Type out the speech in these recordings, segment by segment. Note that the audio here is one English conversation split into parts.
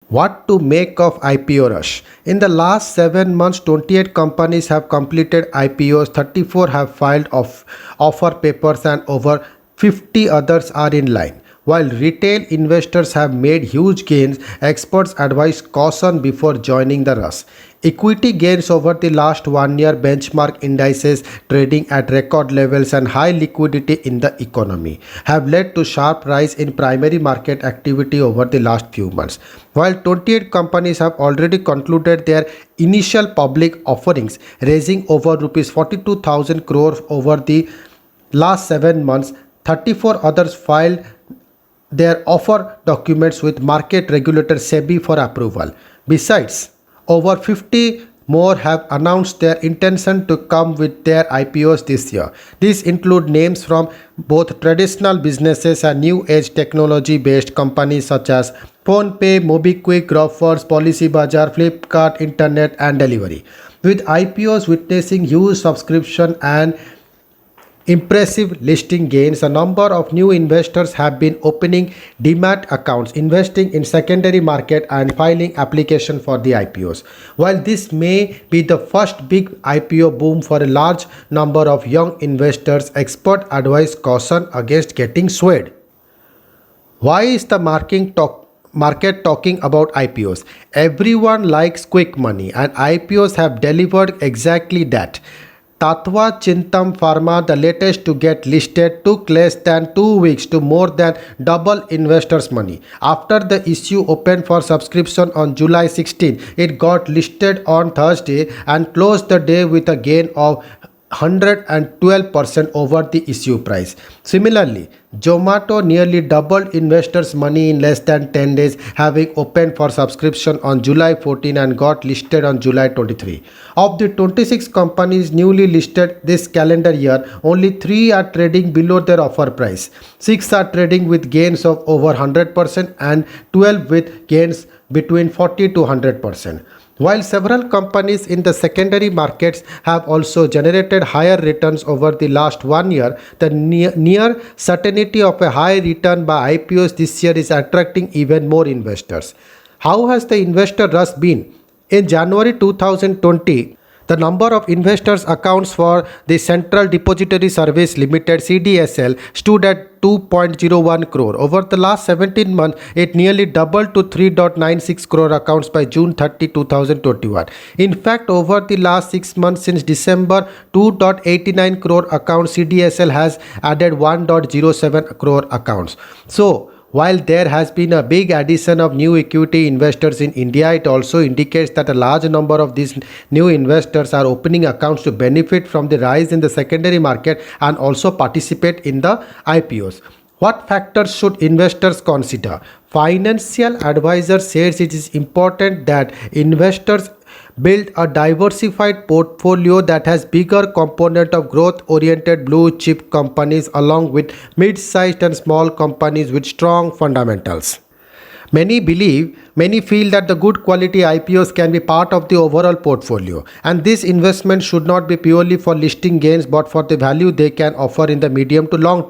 What to make of IPO rush? In the last 7 months, 28 companies have completed IPOs, 34 have filed offer papers, and over 50 others are in line. While retail investors have made huge gains, experts advise caution before joining the rush. Equity gains over the last 1 year benchmark indices trading at record levels and high liquidity in the economy have led to sharp rise in primary market activity over the last few months. While 28 companies have already concluded their initial public offerings, raising over rupees 42,000 crores over the last 7 months, 34 others filed their offer documents with market regulator SEBI for approval. Besides, over 50 more have announced their intention to come with their IPOs this year. These include names from both traditional businesses and new age technology based companies such as PhonePe, MobiKwik, Grofers, Policybazaar, Flipkart, Internet and Delivery. With IPOs witnessing huge subscription and impressive listing gains, a number of new investors have been opening demat accounts, investing in secondary market and filing application for the IPOs. While this may be the first big IPO boom for a large number of young investors, expert advise caution against getting swayed. Why is the market talking about IPOs? Everyone likes quick money, and IPOs have delivered exactly that. Tatva Chintam Pharma, the latest to get listed, took less than 2 weeks to more than double investors' money. After the issue opened for subscription on July 16, it got listed on Thursday and closed the day with a gain of 112% over the issue price. Similarly, Zomato nearly doubled investors' money in less than 10 days, having opened for subscription on July 14 and got listed on July 23. Of the 26 companies newly listed this calendar year, only 3 are trading below their offer price. 6 are trading with gains of over 100% and 12 with gains between 40 to 100%. While several companies in the secondary markets have also generated higher returns over the last 1 year, the near certainty of a high return by IPOs this year is attracting even more investors. How has the investor rush been? In January 2020, the number of investors accounts for the Central Depository Service Limited (CDSL) stood at 2.01 crore. Over the last 17 months, it nearly doubled to 3.96 crore accounts by June 30, 2021. In fact, over the last 6 months since December, 2.89 crore accounts CDSL has added 1.07 crore accounts. So, while there has been a big addition of new equity investors in India, it also indicates that a large number of these new investors are opening accounts to benefit from the rise in the secondary market and also participate in the IPOs. What factors should investors consider? Financial advisor says it is important that investors build a diversified portfolio that has bigger component of growth oriented blue chip companies along with mid-sized and small companies with strong fundamentals. Many feel that the good quality IPOs can be part of the overall portfolio, and this investment should not be purely for listing gains but for the value they can offer in the medium to long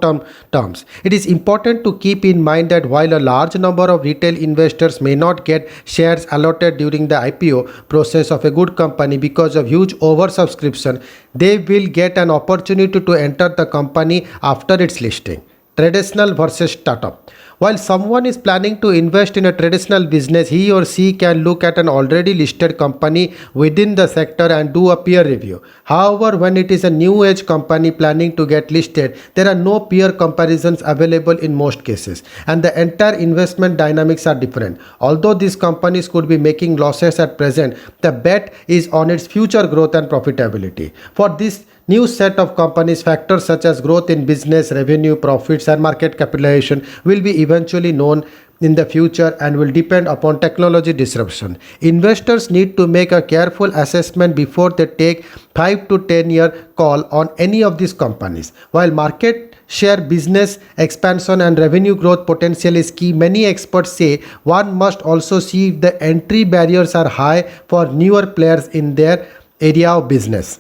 terms. It is important to keep in mind that while a large number of retail investors may not get shares allotted during the IPO process of a good company because of huge oversubscription, they will get an opportunity to enter the company after its listing. Traditional versus startup. While someone is planning to invest in a traditional business, he or she can look at an already listed company within the sector and do a peer review. However, when it is a new age company planning to get listed, there are no peer comparisons available in most cases, and the entire investment dynamics are different. Although these companies could be making losses at present, the bet is on its future growth and profitability. For this new set of companies, factors such as growth in business, revenue, profits, and market capitalization will be eventually known in the future and will depend upon technology disruption. Investors need to make a careful assessment before they take 5 to 10 year call on any of these companies. While market share, business expansion, and revenue growth potential is key, many experts say one must also see if the entry barriers are high for newer players in their area of business.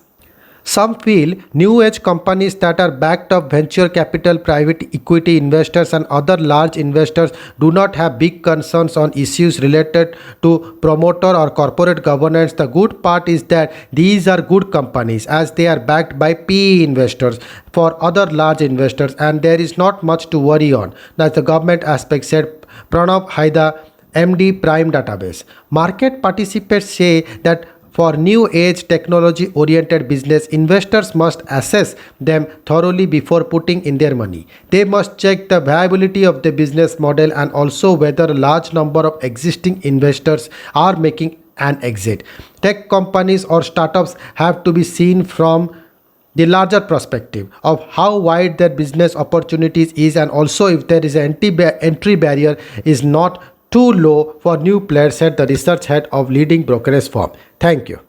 Some feel new age companies that are backed up venture capital, private equity investors, and other large investors do not have big concerns on issues related to promoter or corporate governance. The good part is that these are good companies as they are backed by PE investors for other large investors, and there is not much to worry on. That's the government aspect, said Pranav Haida, MD Prime Database. Market participants say that for new age technology oriented business, investors must assess them thoroughly before putting in their money. They must check the viability of the business model and also whether a large number of existing investors are making an exit. Tech companies or startups have to be seen from the larger perspective of how wide their business opportunities is, and also if there is an entry barrier is not too low for new players, said the research head of leading brokerage firm. Thank you.